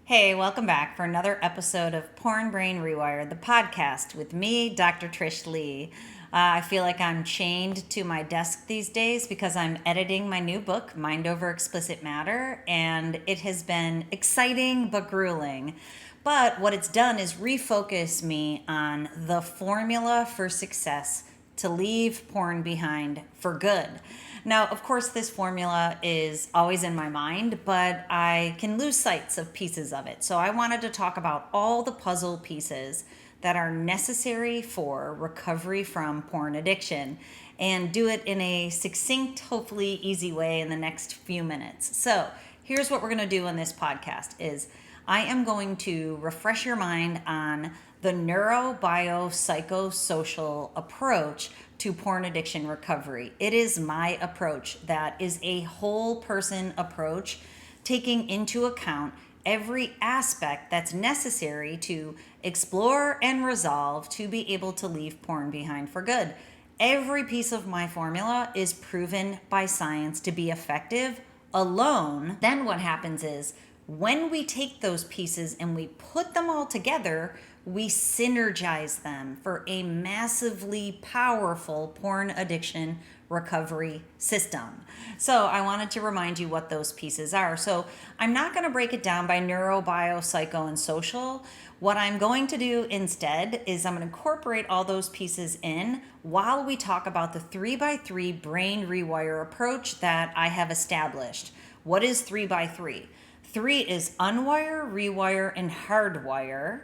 Hey, welcome back for another episode of Porn Brain Rewire, the podcast with me, Dr. Trish Leigh. I feel like I'm chained to my desk these days because I'm editing my new book, Mind Over Explicit Matter, and it has been exciting but grueling. But what it's done is refocus me on the formula for success to leave porn behind for good. Now, of course, this formula is always in my mind, but I can lose sight of pieces of it. So I wanted to talk about all the puzzle pieces that are necessary for recovery from porn addiction and do it in a succinct, hopefully easy way in the next few minutes. So here's what we're going to do on this podcast is I am going to refresh your mind on the neurobiopsychosocial approach to porn addiction recovery. It is my approach that is a whole person approach, taking into account every aspect that's necessary to explore and resolve to be able to leave porn behind for good. Every piece of my formula is proven by science to be effective alone. Then what happens is when we take those pieces and we put them all together, we synergize them for a massively powerful porn addiction recovery system. So I wanted to remind you what those pieces are. So I'm not going to break it down by neuro, bio, psycho, and social. What I'm going to do instead is I'm going to incorporate all those pieces in while we talk about the 3x3 brain rewire approach that I have established. What is 3x3? 3 is unwire, rewire, and hardwire.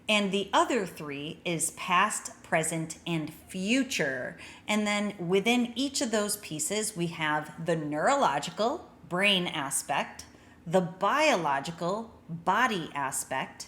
And the other 3 is past, present, and future. And then within each of those pieces, we have the neurological, brain aspect, the biological, body aspect.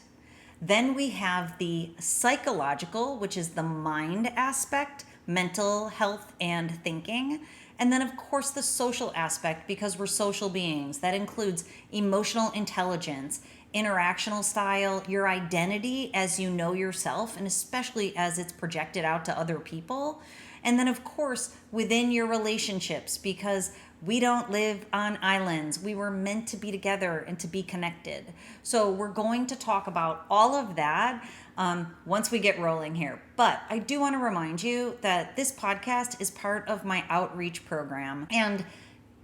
Then we have the psychological, which is the mind aspect, mental health and thinking. And then, of course, the social aspect, because we're social beings. That includes emotional intelligence, interactional style, your identity as you know yourself, and especially as it's projected out to other people. And then, of course, within your relationships, because we don't live on islands. We were meant to be together and to be connected. So we're going to talk about all of that once we get rolling here. But I do want to remind you that this podcast is part of my outreach program. And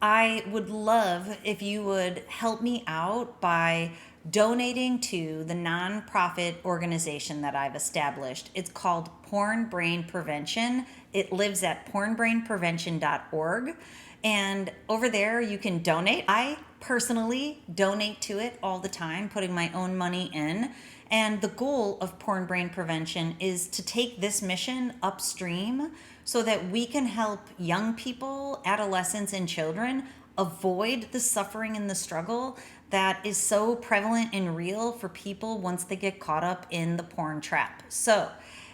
I would love if you would help me out by donating to the nonprofit organization that I've established. It's called Porn Brain Prevention. It lives at pornbrainprevention.org. And over there, you can donate. I personally donate to it all the time, putting my own money in. And the goal of Porn Brain Prevention is to take this mission upstream so that we can help young people, adolescents, and children avoid the suffering and the struggle that is so prevalent and real for people once they get caught up in the porn trap. So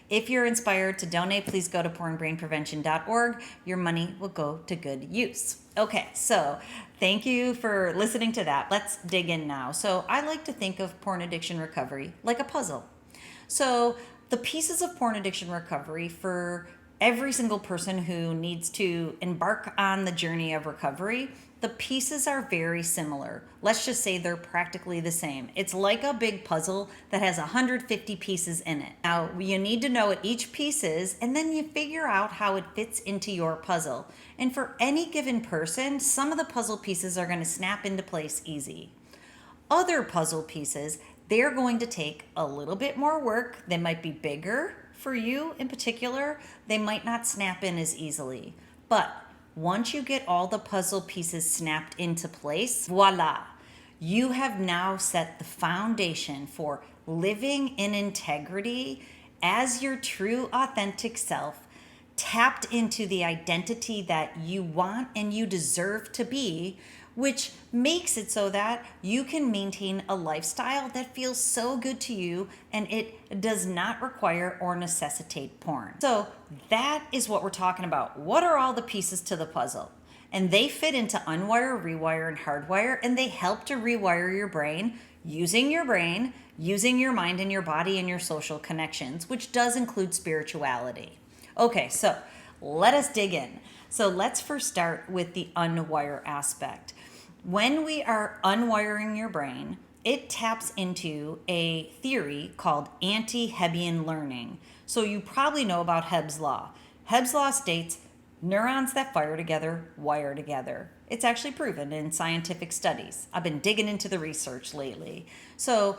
if you're inspired to donate, please go to pornbrainprevention.org. Your money will go to good use. Okay, so thank you for listening to that. Let's dig in now. So I like to think of porn addiction recovery like a puzzle. So the pieces of porn addiction recovery for every single person who needs to embark on the journey of recovery, the pieces are very similar. Let's just say they're practically the same. It's like a big puzzle that has 150 pieces in it. Now, you need to know what each piece is, and then you figure out how it fits into your puzzle. And for any given person, some of the puzzle pieces are going to snap into place easy. Other puzzle pieces, they're going to take a little bit more work. They might be bigger for you in particular. They might not snap in as easily. But once you get all the puzzle pieces snapped into place, voila, you have now set the foundation for living in integrity as your true authentic self, tapped into the identity that you want and you deserve to be, which makes it so that you can maintain a lifestyle that feels so good to you and it does not require or necessitate porn. So that is what we're talking about. What are all the pieces to the puzzle? And they fit into Unwire, Rewire, and Hardwire, and they help to rewire your brain, using your mind and your body and your social connections, which does include spirituality. Okay, so let us dig in. So let's first start with the unwire aspect. When we are unwiring your brain, it taps into a theory called anti-Hebbian learning. So you probably know about Hebb's law. Hebb's law states neurons that fire together wire together. It's actually proven in scientific studies. I've been digging into the research lately. So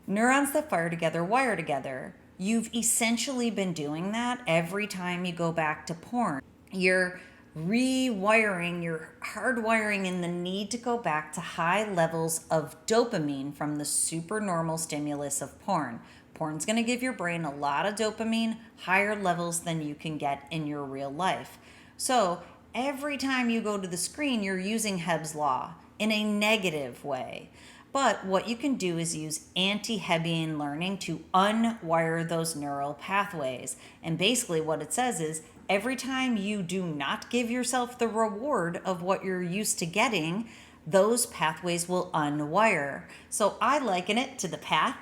neurons that fire together wire together. You've essentially been doing that every time you go back to porn. You're rewiring, you're hardwiring in the need to go back to high levels of dopamine from the supernormal stimulus of porn. Porn's going to give your brain a lot of dopamine, higher levels than you can get in your real life. So every time you go to the screen, you're using Hebb's law in a negative way. But what you can do is use anti-Hebbian learning to unwire those neural pathways. And basically what it says is every time you do not give yourself the reward of what you're used to getting, those pathways will unwire. So I liken it to the path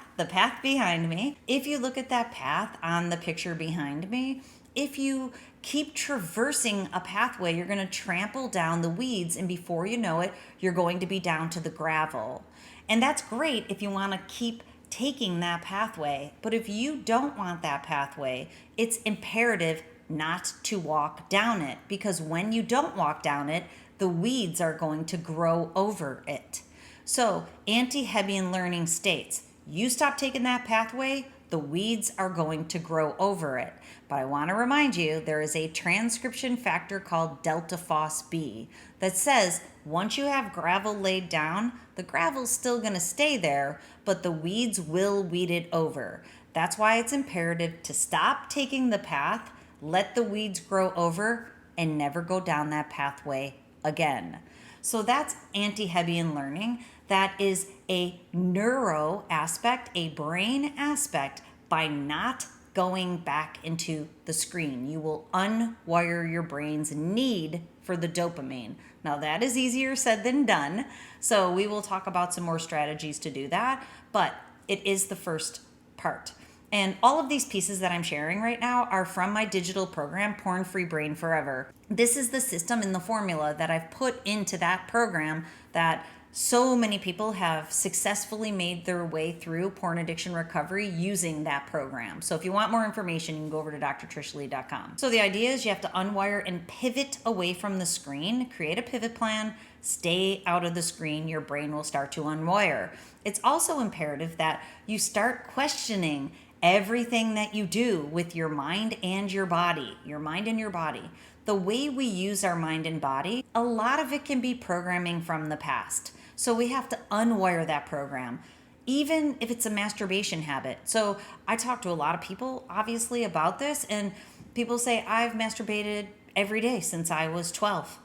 behind me. If you look at that path on the picture behind me, if you keep traversing a pathway, you're going to trample down the weeds, and before you know it, you're going to be down to the gravel. And that's great if you want to keep taking that pathway. But if you don't want that pathway, it's imperative not to walk down it, because when you don't walk down it, the weeds are going to grow over it. So anti-Hebbian learning states, you stop taking that pathway, the weeds are going to grow over it. But I want to remind you, there is a transcription factor called delta phos-B that says once you have gravel laid down, the gravel's still going to stay there, but the weeds will weed it over. That's why it's imperative to stop taking the path, let the weeds grow over, and never go down that pathway again. So that's anti-Hebbian learning. That is a neuro aspect, a brain aspect, by not going back into the screen. You will unwire your brain's need for the dopamine. Now that is easier said than done. So we will talk about some more strategies to do that, but it is the first part. And all of these pieces that I'm sharing right now are from my digital program, Porn Free Brain Forever. This is the system and the formula that I've put into that program that so many people have successfully made their way through porn addiction recovery using that program. So if you want more information, you can go over to drtrishleigh.com. So the idea is you have to unwire and pivot away from the screen, create a pivot plan, stay out of the screen, your brain will start to unwire. It's also imperative that you start questioning everything that you do with your mind and your body, your mind and your body. The way we use our mind and body, a lot of it can be programming from the past. So we have to unwire that program, even if it's a masturbation habit. So I talk to a lot of people, obviously, about this, and people say, I've masturbated every day since I was 12.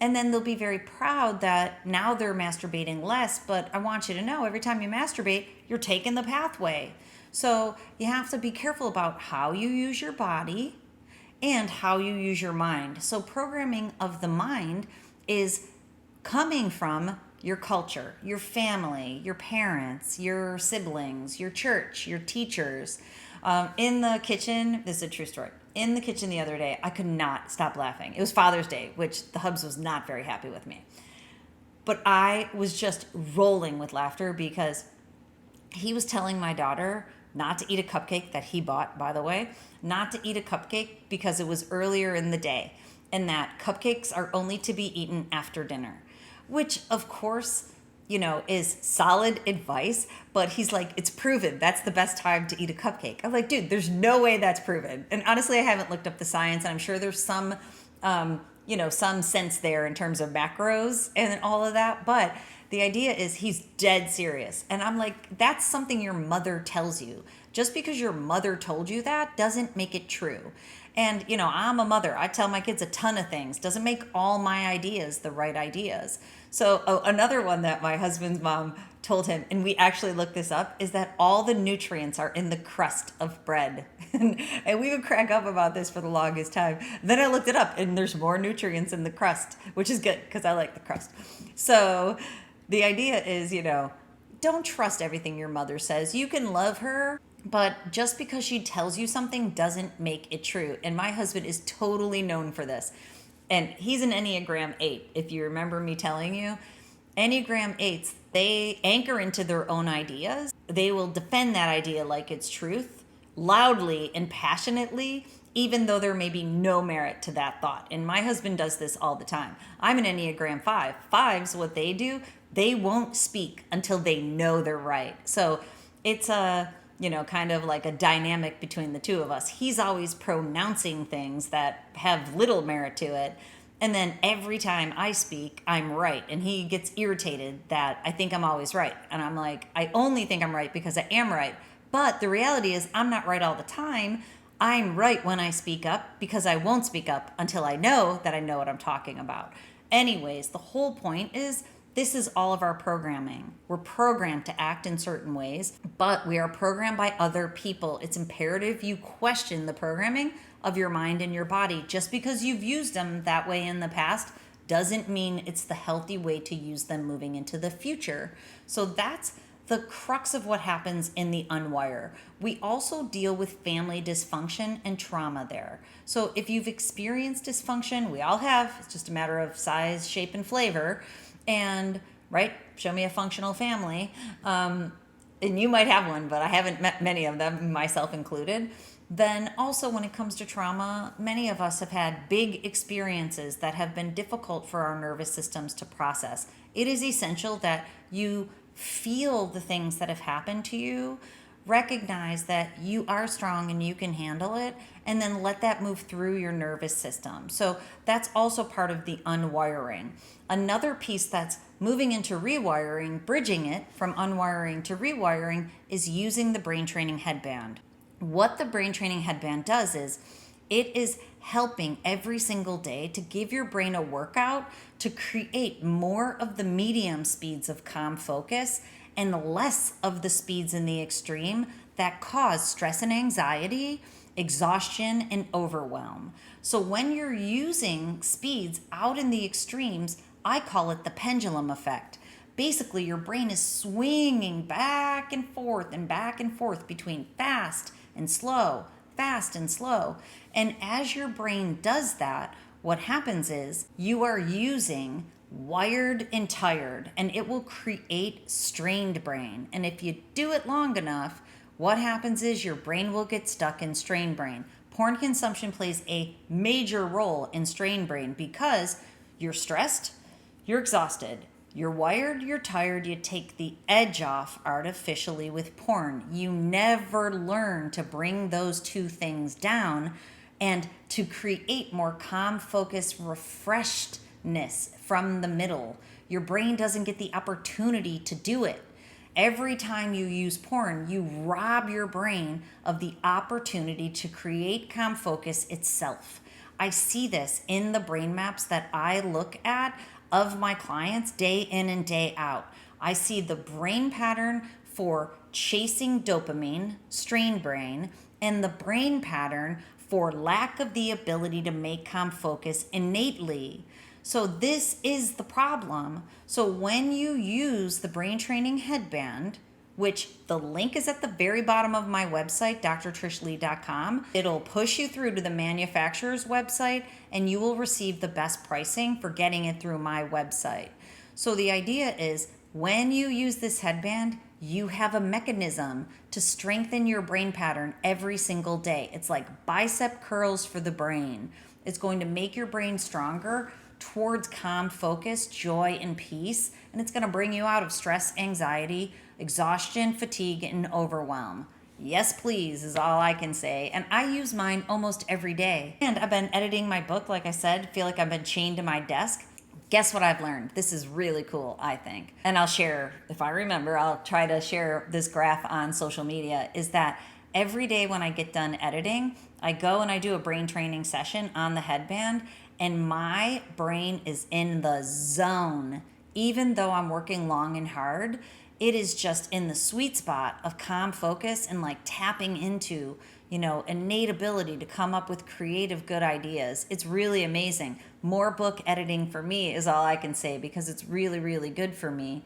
And then they'll be very proud that now they're masturbating less, but I want you to know, every time you masturbate, you're taking the pathway. So you have to be careful about how you use your body and how you use your mind. So programming of the mind is coming from your culture, your family, your parents, your siblings, your church, your teachers. In the kitchen, this is a true story. In the kitchen the other day, I could not stop laughing. It was Father's Day, which the hubs was not very happy with me. But I was just rolling with laughter because he was telling my daughter not to eat a cupcake that he bought, by the way, not to eat a cupcake because it was earlier in the day, and that cupcakes are only to be eaten after dinner, which of course, is solid advice, but he's like, it's proven that's the best time to eat a cupcake. I'm like, dude, there's no way that's proven. And honestly, I haven't looked up the science, and I'm sure there's some, some sense there in terms of macros and all of that, but the idea is he's dead serious. And I'm like, that's something your mother tells you. Just because your mother told you that doesn't make it true. And, I'm a mother. I tell my kids a ton of things. Doesn't make all my ideas the right ideas. So another one that my husband's mom told him, and we actually looked this up, is that all the nutrients are in the crust of bread. And we would crack up about this for the longest time. Then I looked it up, and there's more nutrients in the crust, which is good because I like the crust. So the idea is, don't trust everything your mother says. You can love her, but just because she tells you something doesn't make it true. And my husband is totally known for this. And he's an Enneagram 8. If you remember me telling you, Enneagram 8s, They anchor into their own ideas. They will defend that idea like it's truth, loudly and passionately, even though there may be no merit to that thought. And my husband does this all the time. I'm an Enneagram 5. Fives, what they do, they won't speak until they know they're right. So it's a, kind of like a dynamic between the two of us. He's always pronouncing things that have little merit to it. And then every time I speak, I'm right. And he gets irritated that I think I'm always right. And I'm like, I only think I'm right because I am right. But the reality is I'm not right all the time. I'm right when I speak up because I won't speak up until I know that I know what I'm talking about. Anyways, the whole point is this is all of our programming. We're programmed to act in certain ways, but we are programmed by other people. It's imperative you question the programming of your mind and your body. Just because you've used them that way in the past doesn't mean it's the healthy way to use them moving into the future. So that's the crux of what happens in the Unwire. We also deal with family dysfunction and trauma there. So if you've experienced dysfunction, we all have, it's just a matter of size, shape, and flavor. And, right, show me a functional family. And you might have one, but I haven't met many of them, myself included. Then also when it comes to trauma, many of us have had big experiences that have been difficult for our nervous systems to process. It is essential that you feel the things that have happened to you, recognize that you are strong and you can handle it, and then let that move through your nervous system. So that's also part of the unwiring. Another piece that's moving into rewiring, bridging it from unwiring to rewiring, is using the brain training headband. What the brain training headband does is it is helping every single day to give your brain a workout to create more of the medium speeds of calm focus and less of the speeds in the extreme that cause stress and anxiety, exhaustion, and overwhelm. So when you're using speeds out in the extremes, I call it the pendulum effect. Basically, your brain is swinging back and forth between fast and slow, fast and slow. And as your brain does that, what happens is you are using wired and tired, and it will create strained brain. And if you do it long enough, what happens is your brain will get stuck in strained brain. Porn consumption plays a major role in strained brain because you're stressed, you're exhausted, you're wired, you're tired, you take the edge off artificially with porn. You never learn to bring those two things down and to create more calm, focused, refreshedness from the middle. Your brain doesn't get the opportunity to do it. Every time you use porn, you rob your brain of the opportunity to create calm focus itself. I see this in the brain maps that I look at of my clients day in and day out. I see the brain pattern for chasing dopamine, strained brain, and the brain pattern for lack of the ability to make calm focus innately. So this is the problem. So when you use the brain training headband, which the link is at the very bottom of my website, drtrishleigh.com. It'll push you through to the manufacturer's website, and you will receive the best pricing for getting it through my website. So the idea is when you use this headband, you have a mechanism to strengthen your brain pattern every single day. It's like bicep curls for the brain. It's going to make your brain stronger towards calm focus, joy, and peace. And it's going to bring you out of stress, anxiety, exhaustion, fatigue, and overwhelm. Yes, please, is all I can say. And I use mine almost every day. And I've been editing my book, like I said, feel like I've been chained to my desk. Guess what I've learned? This is really cool, I think. And I'll share, if I remember, I'll try to share this graph on social media, is that every day when I get done editing, I go and I do a brain training session on the headband, and my brain is in the zone. Even though I'm working long and hard, it is just in the sweet spot of calm focus and like tapping into, innate ability to come up with creative, good ideas. It's really amazing. More book editing for me is all I can say because it's really, really good for me.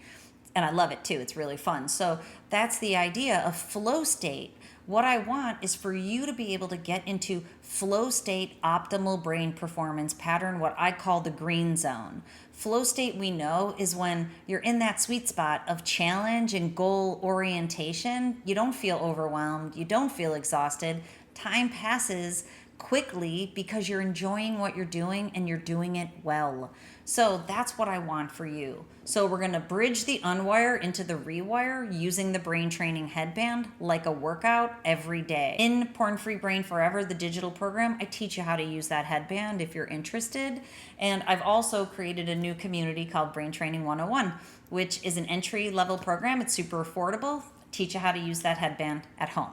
And I love it too. It's really fun. So that's the idea of flow state. What I want is for you to be able to get into flow state optimal brain performance pattern, what I call the green zone. Flow state, we know, is when you're in that sweet spot of challenge and goal orientation. You don't feel overwhelmed, you don't feel exhausted. Time passes quickly because you're enjoying what you're doing and you're doing it well. So that's what I want for you. So we're going to bridge the unwire into the rewire using the brain training headband like a workout every day. In Porn Free Brain Forever, the digital program, I teach you how to use that headband if you're interested. And I've also created a new community called Brain Training 101, which is an entry level program. It's super affordable. Teach you how to use that headband at home.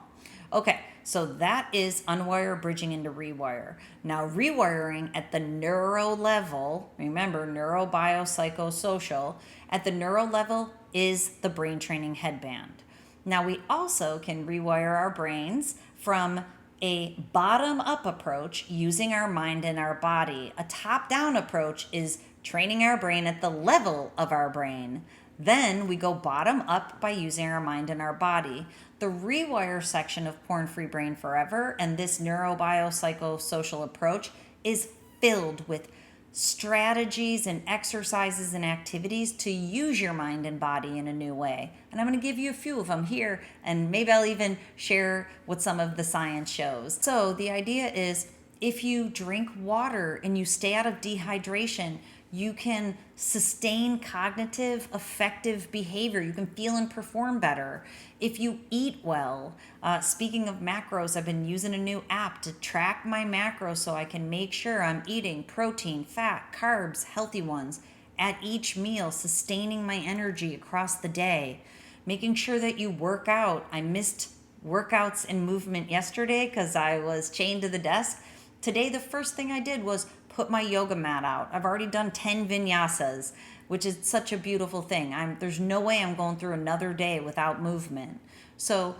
Okay, so that is unwire bridging into rewire. Now, rewiring at the neuro level, remember, neurobiopsychosocial, at the neuro level is the brain training headband. Now, we also can rewire our brains from a bottom-up approach using our mind and our body. A top-down approach is training our brain at the level of our brain. Then we go bottom up by using our mind and our body. The rewire section of Porn Free Brain Forever and this neurobiopsychosocial approach is filled with strategies and exercises and activities to use your mind and body in a new way. And I'm going to give you a few of them here, and maybe I'll even share what some of the science shows. So the idea is if you drink water and you stay out of dehydration, you can sustain cognitive, effective behavior. You can feel and perform better. If you eat well, speaking of macros, I've been using a new app to track my macros so I can make sure I'm eating protein, fat, carbs, healthy ones at each meal, sustaining my energy across the day. Making sure that you work out. I missed workouts and movement yesterday because I was chained to the desk. Today, the first thing I did was put my yoga mat out. I've already done 10 vinyasas, which is such a beautiful thing. There's no way I'm going through another day without movement. So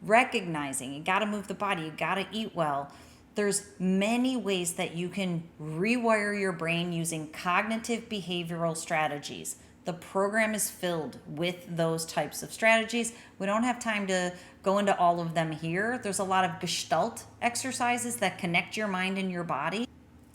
recognizing you got to move the body, you got to eat well. There's many ways that you can rewire your brain using cognitive behavioral strategies. The program is filled with those types of strategies. We don't have time to go into all of them here. There's a lot of gestalt exercises that connect your mind and your body.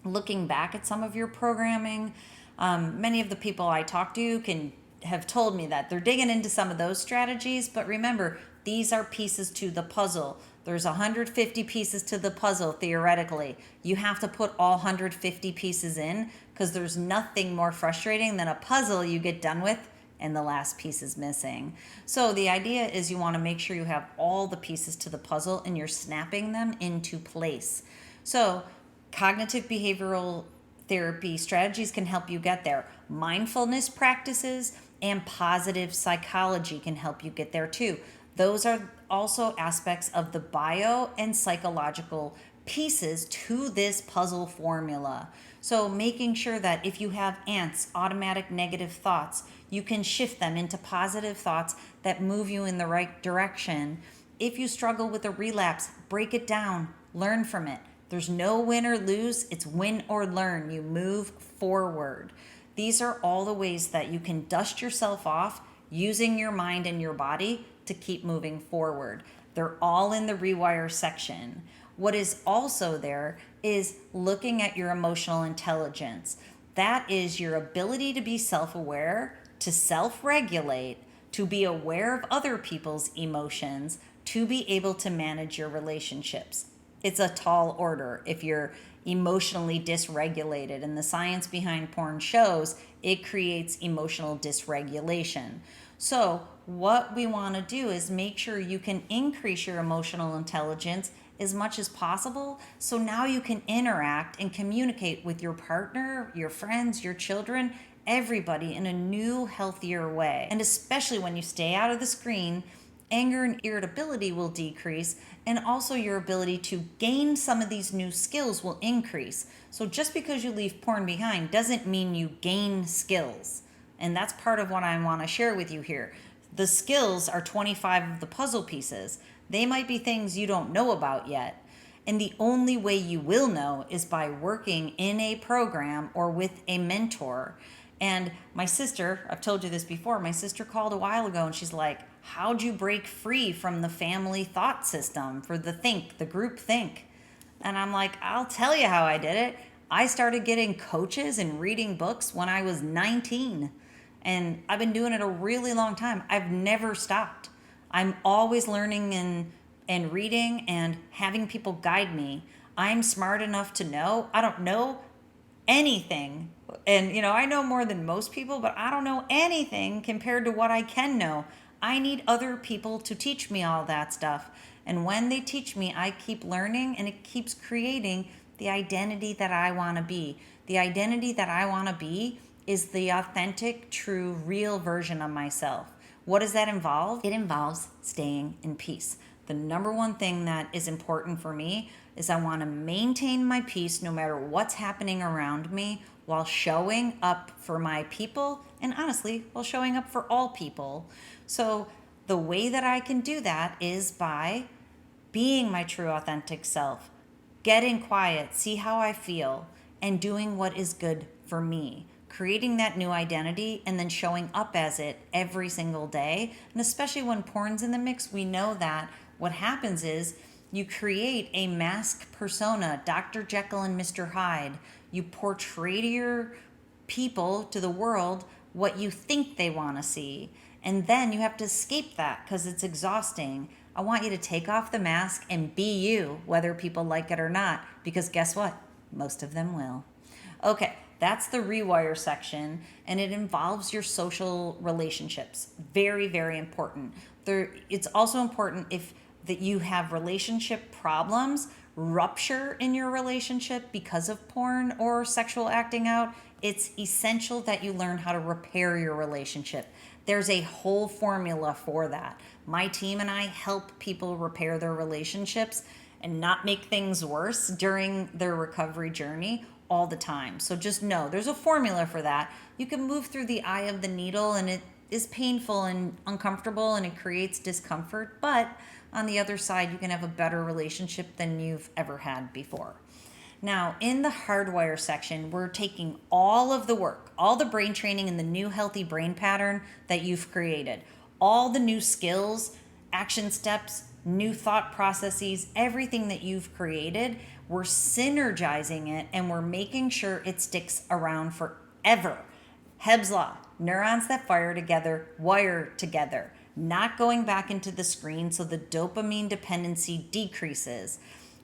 Looking back at some of your programming, many of the people I talk to have told me that they're digging into some of those strategies, but remember, these are pieces to the puzzle. There's 150 pieces to the puzzle, theoretically. You have to put all 150 pieces in because there's nothing more frustrating than a puzzle you get done with and the last piece is missing. So the idea is you want to make sure you have all the pieces to the puzzle and you're snapping them into place. So cognitive behavioral therapy strategies can help you get there. Mindfulness practices and positive psychology can help you get there too. Those are also aspects of the bio and psychological pieces to this puzzle formula. So making sure that if you have ants, automatic negative thoughts, you can shift them into positive thoughts that move you in the right direction. If you struggle with a relapse, break it down, learn from it. There's no win or lose, it's win or learn. You move forward. These are all the ways that you can dust yourself off using your mind and your body to keep moving forward. They're all in the rewire section. What is also there is looking at your emotional intelligence. That is your ability to be self-aware, to self-regulate, to be aware of other people's emotions, to be able to manage your relationships. It's a tall order if you're emotionally dysregulated, and the science behind porn shows it creates emotional dysregulation. So what we want to do is make sure you can increase your emotional intelligence as much as possible, so now you can interact and communicate with your partner, your friends, your children, everybody in a new, healthier way. And especially when you stay out of the screen, anger and irritability will decrease, and also your ability to gain some of these new skills will increase. So just because you leave porn behind doesn't mean you gain skills. And that's part of what I want to share with you here. The skills are 25 of the puzzle pieces. They might be things you don't know about yet. And the only way you will know is by working in a program or with a mentor. And my sister, I've told you this before, my sister called a while ago and she's like, How'd you break free from the family thought system for the group think? And I'm like, I'll tell you how I did it. I started getting coaches and reading books when I was 19. And I've been doing it a really long time. I've never stopped. I'm always learning and reading and having people guide me. I'm smart enough to know I don't know anything. And, I know more than most people, but I don't know anything compared to what I can know. I need other people to teach me all that stuff. And when they teach me, I keep learning, and it keeps creating the identity that I want to be. The identity that I want to be is the authentic, true, real version of myself. What does that involve? It involves staying in peace. The number one thing that is important for me is I want to maintain my peace no matter what's happening around me, while showing up for my people, and honestly, while showing up for all people. So the way that I can do that is by being my true authentic self, getting quiet, see how I feel, and doing what is good for me. Creating that new identity and then showing up as it every single day. And especially when porn's in the mix, we know that what happens is you create a mask persona, Dr. Jekyll and Mr. Hyde. You portray to your people, to the world, what you think they want to see. And then you have to escape that because it's exhausting. I want you to take off the mask and be you, whether people like it or not, because guess what? Most of them will. Okay, that's the rewire section, and it involves your social relationships. Very, very important. It's also important that you have relationship problems, rupture in your relationship because of porn or sexual acting out. It's essential that you learn how to repair your relationship. There's a whole formula for that. My team and I help people repair their relationships and not make things worse during their recovery journey all the time. So just know there's a formula for that. You can move through the eye of the needle, and it is painful and uncomfortable, and it creates discomfort, but on the other side, you can have a better relationship than you've ever had before. Now, in the Hardwire section, we're taking all of the work, all the brain training and the new healthy brain pattern that you've created, all the new skills, action steps, new thought processes, everything that you've created. We're synergizing it, and we're making sure it sticks around forever. Hebb's Law, neurons that fire together, wire together, not going back into the screen so the dopamine dependency decreases.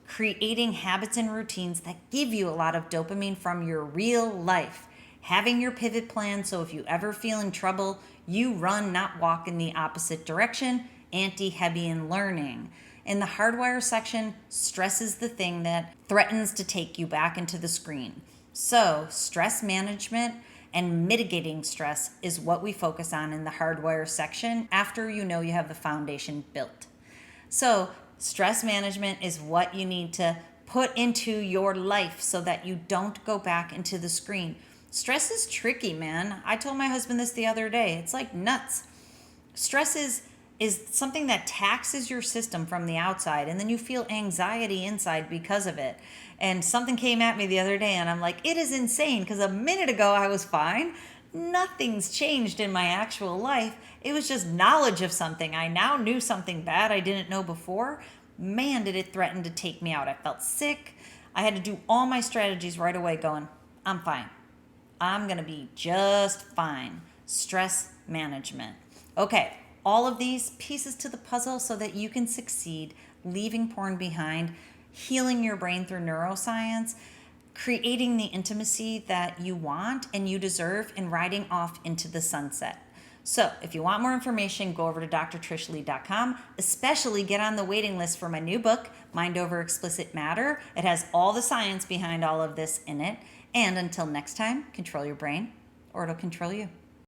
Creating habits and routines that give you a lot of dopamine from your real life. Having your pivot plan so if you ever feel in trouble, you run, not walk in the opposite direction. Anti-Hebbian learning. In the Hardwire section, stress is the thing that threatens to take you back into the screen. So stress management and mitigating stress is what we focus on in the Hardwire section after you know you have the foundation built. So stress management is what you need to put into your life so that you don't go back into the screen. Stress is tricky, man. I told my husband this the other day. It's like nuts. Stress is something that taxes your system from the outside, and then you feel anxiety inside because of it. And something came at me the other day, and I'm like, it is insane, because a minute ago I was fine. Nothing's changed in my actual life. It was just knowledge of something. I now knew something bad I didn't know before. Man, did it threaten to take me out. I felt sick. I had to do all my strategies right away going, I'm fine. I'm going to be just fine. Stress management. Okay, all of these pieces to the puzzle so that you can succeed, leaving porn behind, healing your brain through neuroscience, creating the intimacy that you want and you deserve, and riding off into the sunset. So if you want more information, go over to drtrishleigh.com, especially get on the waiting list for my new book, Mind Over Explicit Matter. It has all the science behind all of this in it. And until next time, control your brain or it'll control you.